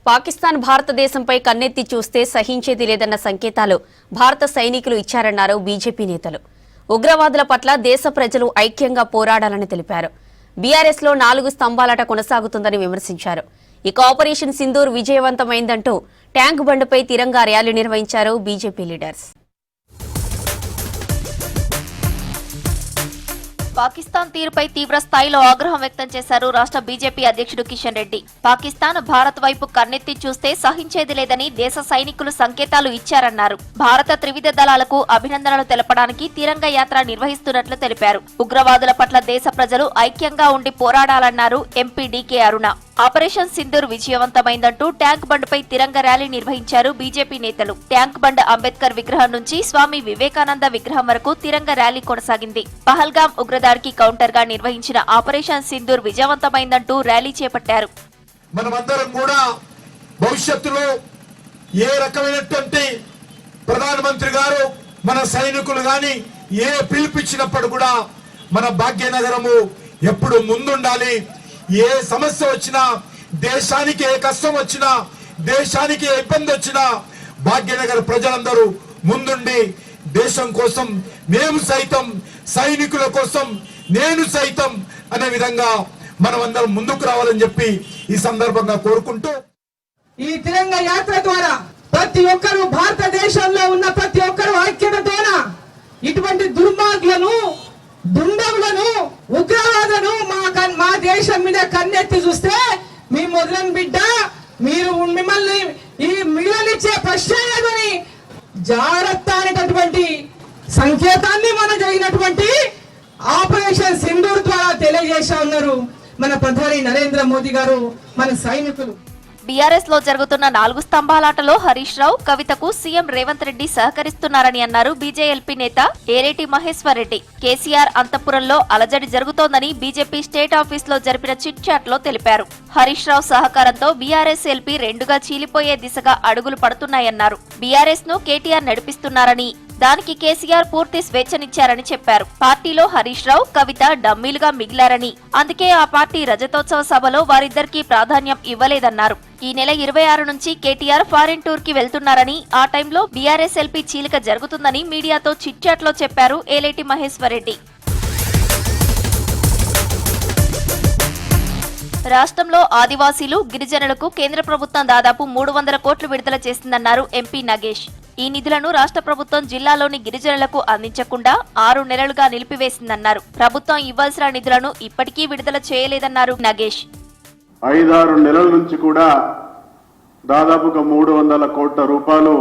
పాకిస్తాన్ భారతదేశంపై కన్నెత్తి చూస్తే సహించేది లేదన్న సంకేతాలు భారత సైనికులు ఇచ్చారన్నారు బీజేపీ నేతలు. ఉగ్రవాదుల పట్ల దేశ ప్రజలు ఐక్యంగా పోరాడాలని తెలిపారు. బీఆర్ఎస్ లో 4 స్తంభాలాట కొనసాగుతుందని విమర్శించారు. ఇక ఆపరేషన్ సింధూర్ విజయవంతమైందంటూ ట్యాంక్ బండ్పై తిరంగా ర్యాలీ నిర్వహించారు బీజేపీ లీడర్స్. పాకిస్తాన్ తీరుపై తీవ్ర స్థాయిలో ఆగ్రహం వ్యక్తం చేశారు రాష్ట్ర బీజేపీ అధ్యక్షుడు కిషన్ రెడ్డి. పాకిస్తాన్ భారత్ వైపు కన్నెత్తి చూస్తే సహించేది లేదని దేశ సైనికులు సంకేతాలు ఇచ్చారన్నారు. భారత త్రివిధ దళాలకు అభినందనలు తెలపడానికి తిరంగ యాత్ర నిర్వహిస్తున్నట్లు తెలిపారు. ఉగ్రవాదుల పట్ల దేశ ప్రజలు ఐక్యంగా ఉండి పోరాడాలన్నారు ఎంపీ డీకే అరుణ. ఆపరేషన్ సింధూర్ విజయవంతమైందంటూ ట్యాంక్ బండ్పై తిరంగ ర్యాలీ నిర్వహించారు బీజేపీ నేతలు. ట్యాంక్ బండ్ అంబేద్కర్ విగ్రహం నుంచి స్వామి వివేకానంద విగ్రహం వరకు తిరంగ ర్యాలీ కొనసాగింది. పహల్గాం ఉగ్రదాడికి కౌంటర్ గా నిర్వహించిన ఆపరేషన్ సింధూర్ విజయవంతమైందంటూ ర్యాలీ చేపట్టారు. మనమందరం కూడా భవిష్యత్తులో ఏ రకమైనటువంటి ప్రధానమంత్రి గారు మన సైనికులు గాని ఏ పిలుపిచ్చినప్పుడు కూడా మన భాగ్యనగరము ఎప్పుడు ముందుండాలి. ఏ సమస్య వచ్చినా, దేశానికి ఏ కష్టం వచ్చినా, దేశానికి ఏ ఇబ్బంది వచ్చినా భాగ్యనగర్ ప్రజలందరూ ముందుండి దేశం కోసం మేము సైతం, సైనికుల కోసం నేను సైతం అనే విధంగా మనమందరం ముందుకు రావాలని చెప్పి ఈ సందర్భంగా కోరుకుంటూ, ఈ తిరంగ యాత్ర ద్వారా ప్రతి ఒక్కరు, భారతదేశంలో ఉన్న ప్రతి ఒక్కరు ఐక్యతతోన ఇటువంటి దుర్మార్గులను, దుండగులను, ఉగ్రవాదులను మా దేశం మీద కన్నెత్తి చూస్తే మీ మొదలని బిడ్డ మీరు మిమ్మల్ని ఈ మిగిలిచ్చే ప్రశ్నని జాగ్రత్త అనేటటువంటి సంకేతాన్ని మన జరిగినటువంటి ఆపరేషన్ సింధూర్ ద్వారా తెలియజేసా ఉన్నారు మన ప్రధాని నరేంద్ర మోదీ గారు, మన సైనికులు. బీఆర్ఎస్ లో జరుగుతున్న 4 స్తంభాలాటలో హరీష్ రావు, కవితకు సీఎం రేవంత్ రెడ్డి సహకరిస్తున్నారని అన్నారు బీజేఎల్పీ నేత ఏరేటి మహేశ్వర్ రెడ్డి. కేసీఆర్ అంతఃపురంలో అలజడి జరుగుతోందని బీజేపీ స్టేట్ ఆఫీస్ లో జరిపిన చిట్ చాట్ లో తెలిపారు. హరీష్ రావు సహకారంతో బీఆర్ఎస్ ఎల్పీ రెండుగా చీలిపోయే దిశగా అడుగులు పడుతున్నాయన్నారు. బీఆర్ఎస్ ను కేటీఆర్ నడిపిస్తున్నారని, దానికి కేసీఆర్ పూర్తి స్వేచ్ఛనిచ్చారని చెప్పారు. పార్టీలో హరీష్ రావు, కవిత డమ్మీలుగా మిగిలారని, అందుకే ఆ పార్టీ రజతోత్సవ సభలో వారిద్దరికీ ప్రాధాన్యం ఇవ్వలేదన్నారు. ఈ నెల 26 నుంచి కేటీఆర్ ఫారిన్ టూర్ కి వెళ్తున్నారని, ఆ టైంలో బీఆర్ఎస్ ఎల్పీ చీలిక జరుగుతుందని మీడియాతో చిట్ చాట్ లో చెప్పారు ఏలేటి మహేశ్వర్ రెడ్డి. రాష్ట్రంలో ఆదివాసీలు, గిరిజనులకు కేంద్ర ప్రభుత్వం దాదాపు 300 కోట్లు విడుదల చేసిందన్నారు ఎంపీ నగేష్. ఈ నిధులను రాష్ట్ర ప్రభుత్వం జిల్లాలోని గిరిజనులకు అందించకుండా 6 నెలలుగా నిలిపివేసిందన్నారు. ప్రభుత్వం ఇవ్వాల్సిన నిధులను ఇప్పటికీ విడుదల చేయలేదన్నారు నగేష్. 5-6 నెలల నుంచి కూడా దాదాపుగా 300 కోట్ల రూపాయలు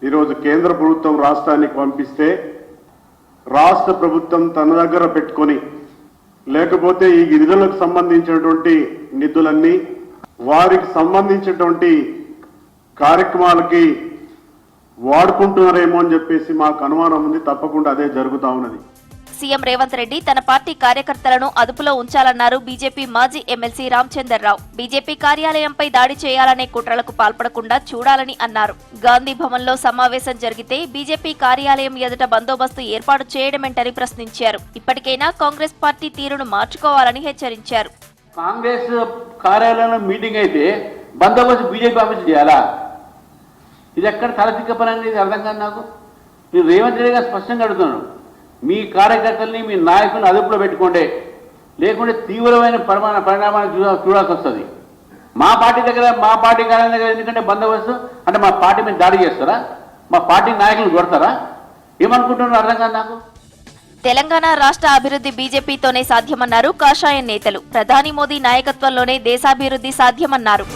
ఈరోజు కేంద్ర ప్రభుత్వం రాష్ట్రానికి పంపిస్తే రాష్ట్ర ప్రభుత్వం తన దగ్గర పెట్టుకొని, లేకపోతే ఈ గిరిజనులకు సంబంధించినటువంటి నిధులన్నీ వారికి సంబంధించినటువంటి కార్యక్రమాలకి వాడుకుంటున్నారేమో అని చెప్పేసి మాకు అనుమానం ఉంది. తప్పకుండా అదే జరుగుతా ఉన్నది. సీఎం రేవంత్ రెడ్డి తన పార్టీ కార్యకర్తలను అదుపులో ఉంచాలన్నారు బీజేపీ మాజీ ఎమ్మెల్సీ రామచందర్రావు. బీజేపీ కార్యాలయంపై దాడి చేయాలనే కుట్రలకు పాల్పడకుండా చూడాలని అన్నారు. గాంధీ భవన్ లో సమావేశం జరిగితే బీజేపీ కార్యాలయం ఎదుట బందోబస్తు ఏర్పాటు చేయడమేంటని ప్రశ్నించారు. ఇప్పటికైనా కాంగ్రెస్ పార్టీ తీరును మార్చుకోవాలని హెచ్చరించారు. కాంగ్రెస్ కార్యాలయంలో మీటింగ్ అయితే బందోబస్తు బీజేపీ ఆఫీస్ చేయాలా? ఇది ఎక్కడ తలతిక్క పని అనేది అర్థం కాదు నాకు. మీరు రేవంత్ రెడ్డి గారు స్పష్టంగా అడుగుతున్నాను, మీ కార్యకర్తల్ని, మీ నాయకులను అదుపులో పెట్టుకోండి, లేకుంటే తీవ్రమైన పరిణామాలు చూడాల్సి వస్తుంది. మా పార్టీ దగ్గర, మా పార్టీ కార్యాలయం దగ్గర ఎందుకంటే బందోబస్తు అంటే మా పార్టీ మీద దాడి చేస్తారా? మా పార్టీ నాయకులను కొడతారా? ఏమనుకుంటున్నారు అర్థం కాదు నాకు. తెలంగాణ రాష్ట్ర అభివృద్ధి బీజేపీతోనే సాధ్యమన్నారు కాషాయం నేతలు. ప్రధాని మోదీ నాయకత్వంలోనే దేశాభివృద్ధి సాధ్యమన్నారు.